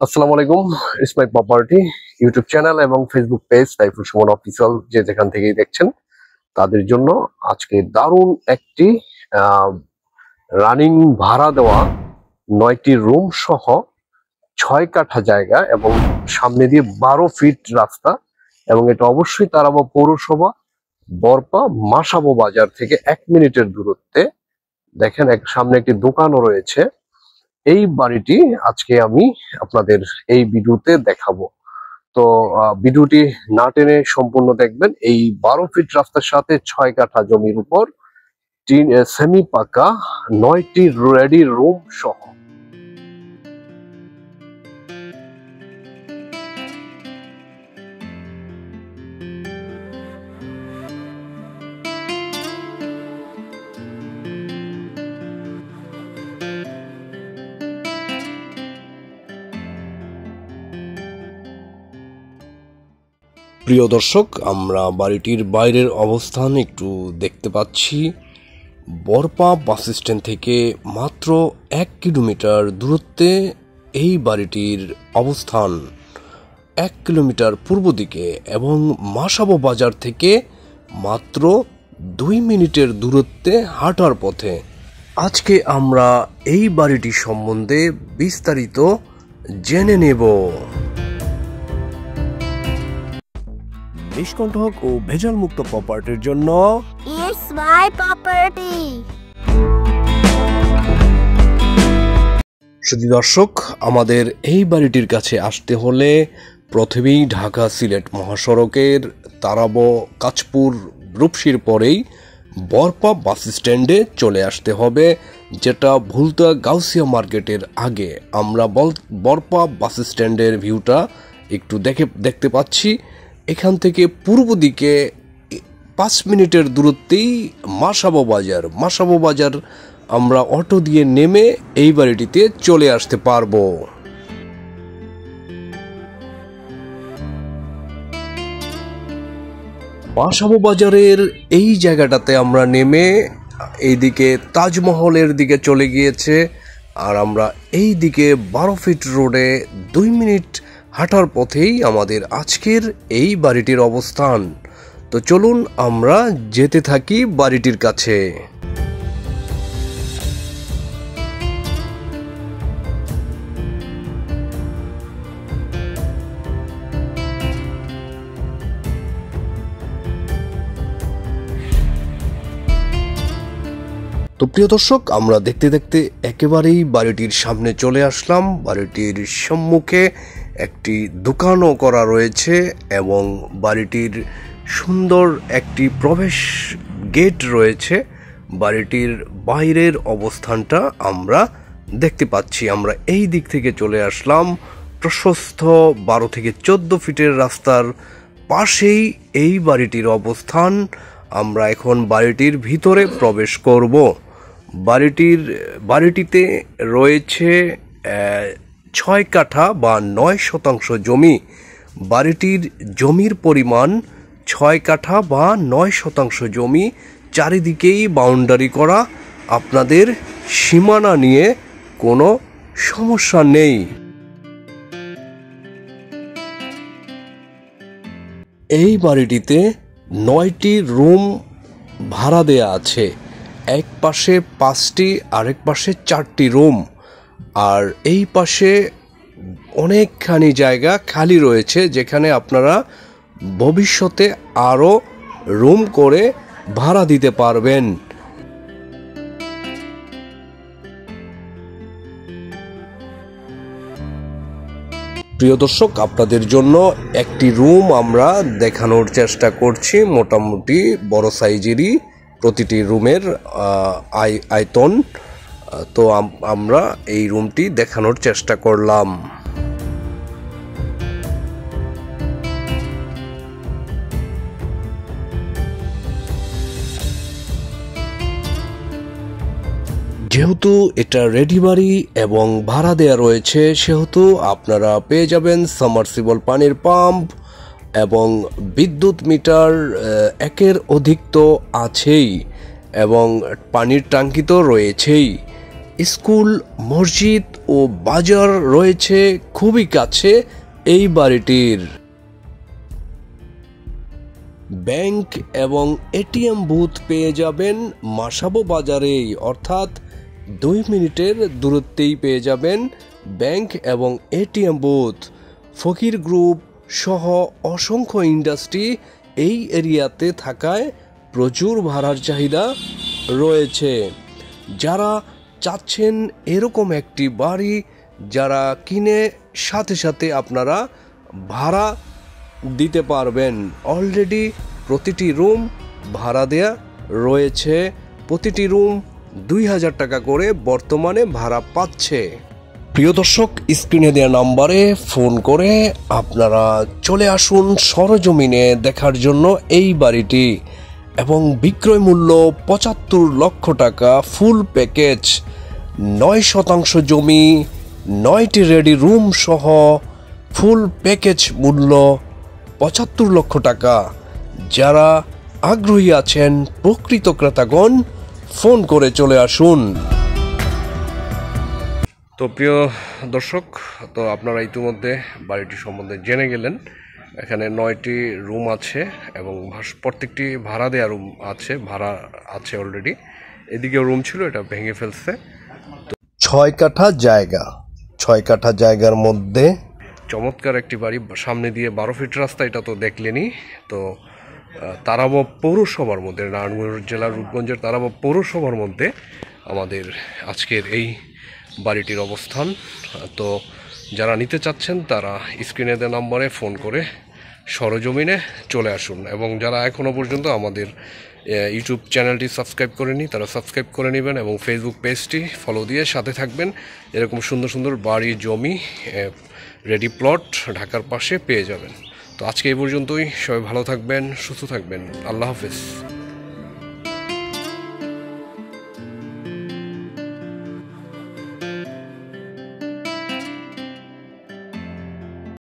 আসসালামু আলাইকুম। It's my property YouTube channel এবং Facebook page Saiful Suman official যে যেখান থেকেই দেখছেন তাদের জন্য আজকে দারুণ একটি রানিং ভাড়া দেওয়া 9টি রুম সহ 6 কাঠা জায়গা এবং সামনে দিয়ে 12 ফিট রাস্তা এবং এটা অবশ্যই তারাবা পৌরসভা বরপা মাসাবো বাজার থেকে 1 মিনিটের দূরত্বে। দেখেন সামনে একটি দোকানও রয়েছে। এই বাড়িটি আজকে আমি আপনাদের এই ভিডিওতে দেখাবো। তো ভিডিওটি না টেনে সম্পূর্ণ দেখবেন। এই 12 ফিট রাস্তার সাথে 6 কাঠা জমির উপর সেমি পাকা 9টি রেডি রুম সহ। প্রিয় দর্শক, আমরা বাড়িটির বাইরের অবস্থান একটু দেখতে পাচ্ছি। বরপা বাস স্ট্যান্ড থেকে মাত্র 1 কিলোমিটার দূরত্বে এই বাড়িটির অবস্থান। 1 কিলোমিটার পূর্ব দিকে এবং মাসাবো বাজার থেকে মাত্র 2 মিনিটের দূরত্বে হাঁটার পথে। আজকে আমরা এই বাড়িটি সম্বন্ধে বিস্তারিত জেনে নেব। নিষ্কণ্টক ও ভেজাল মুক্ত প্রপার্টির জন্য ইটস মাই প্রপার্টি। শুধু দর্শক, আমাদের এই বাড়িটির কাছে আসতে হলে প্রথমেই ঢাকা সিলেট মহাসড়কের তারাবো কাঁচপুর রূপসীর পরেই বরপা বাস স্ট্যান্ডে চলে আসতে হবে, যেটা ভুলতা গাউসিয়া মার্কেটের আগে। আমরা বরপা বাস স্ট্যান্ডের ভিউটা একটু দেখতে পাচ্ছি। এখান থেকে পূর্ব দিকে 5 মিনিটের দূরত্বেই মাসাবো বাজার আমরা অটো দিয়ে নেমে এই বাড়িটিতে চলে আসতে পারবো। মাসাবো বাজারের এই জায়গাটাতে আমরা নেমে এইদিকে তাজমহলের দিকে চলে গিয়েছে, আর আমরা এই দিকে 12 ফিট রোডে 2 মিনিট হাঁটার পথেই আমাদের আজকের এই বাড়িটির অবস্থান। তো চলুন আমরা যেতে থাকি বাড়িটির কাছে। তো প্রিয় দর্শক, আমরা দেখতে দেখতে একেবারেই বাড়িটির সামনে চলে আসলাম। বাড়িটির সম্মুখে একটি দোকানও করা রয়েছে এবং বাড়িটির সুন্দর একটি প্রবেশ গেট রয়েছে। বাড়িটির বাইরের অবস্থানটা আমরা দেখতে পাচ্ছি। আমরা এই দিক থেকে চলে আসলাম। প্রশস্ত 12 থেকে 14 ফিটের রাস্তার পাশেই এই বাড়িটির অবস্থান। আমরা এখন বাড়িটির ভিতরে প্রবেশ করব। বাড়িটিতে রয়েছে 6 কাঠা বা 9 শতাংশ জমি। বাড়িটির জমির পরিমাণ 6 কাঠা বা 9 শতাংশ জমি। চারিদিকেই বাউন্ডারি করা। আপনাদের সীমানা নিয়ে কোনো সমস্যা নেই। এই বাড়িটিতে 9টি রুম ভাড়া দেয়া আছে। এক পাশে 5টি, আরেক পাশে 4টি রুম, আর এই পাশে অনেকখানি জায়গা খালি রয়েছে, যেখানে আপনারা ভবিষ্যতে আরও রুম করে ভাড়া দিতে পারবেন। প্রিয় দর্শক, আপনাদের জন্য একটি রুম আমরা দেখানোর চেষ্টা করছি। মোটামুটি বড় সাইজেরই প্রতিটি রুমের আয়তন। তো আমরা এই রুমটি দেখানোর চেষ্টা করলাম। যেহেতু এটা রেডি বাড়ি এবং ভাড়া দেয়া রয়েছে, সেহেতু আপনারা পেয়ে যাবেন সাবমার্সিবল পানির পাম্প এবং বিদ্যুৎ মিটার। একের অধিক তো আছেই এবং পানির ট্যাঙ্কি তো রয়েছেই। স্কুল, মসজিদ ও বাজার রয়েছে খুবই কাছে এই বাড়িটির। ব্যাংক এবং এটিএম বুথ পেয়ে যাবেন মাসাবো বাজারেই, অর্থাৎ 2 মিনিটের দূরত্বেই পেয়ে যাবেন ব্যাংক এবং এটিএম বুথ। ফকির গ্রুপ সহ অসংখ্য ইন্ডাস্ট্রি এই এরিয়াতে থাকায় প্রচুর ভাড়ার চাহিদা রয়েছে। যারা চাচ্ছেন এরকম একটি বাড়ি, যারা কিনে সাথে সাথে আপনারা ভাড়া দিতে পারবেন, অলরেডি প্রতিটি রুম ভাড়া দেয়া রয়েছে। প্রতিটি রুম 2000 টাকা করে বর্তমানে ভাড়া পাচ্ছে। প্রিয় দর্শক, স্ক্রিনে দেওয়া নম্বরে ফোন করে আপনারা চলে আসুন সরজমিনে দেখার জন্য এই বাড়িটি। এবং বিক্রয় মূল্য 75 লক্ষ টাকা, ফুল প্যাকেজ, 9% জমি, 9টি রেডি রুম সহ ফুল প্যাকেজ মূল্য 75 লক্ষ টাকা। যারা আগ্রহী আছেন প্রকৃত ক্রেতাগণ ফোন করে চলে আসুন। তো প্রিয় দর্শক, তো আপনারা ইতিমধ্যে বাড়িটি সম্বন্ধে জেনে গেলেন। এখানে 9টি রুম আছে এবং প্রত্যেকটি ভাড়া দেওয়া রুম আছে, ভাড়া আছে অলরেডি। এদিকেও রুম ছিল, এটা ভেঙে ফেলছে। 6 কাঠা জায়গা, 6 কাঠা জায়গার মধ্যে চমৎকার একটি বাড়ি। সামনে দিয়ে 12 ফিট রাস্তা, এটা তো দেখলেনই। তো তারাবাব পৌরসভার মধ্যে, নারায়ণগঞ্জ জেলার রূপগঞ্জের তারাবাব পৌরসভার মধ্যে আমাদের আজকের এই বাড়িটির অবস্থান। তো যারা নিতে চাচ্ছেন তারা স্ক্রিনে দেওয়া নম্বরে ফোন করে সরজমিনে চলে আসুন। এবং যারা এখনও পর্যন্ত আমাদের ইউটিউব চ্যানেলটি সাবস্ক্রাইব করেনি তারা সাবস্ক্রাইব করে নেবেন এবং ফেসবুক পেজটি ফলো দিয়ে সাথে থাকবেন। এরকম সুন্দর সুন্দর বাড়ি, জমি, রেডি প্লট ঢাকার পাশে পেয়ে যাবেন। তো আজকে এই পর্যন্তই। সবাই ভালো থাকবেন, সুস্থ থাকবেন। আল্লাহ হাফেজ।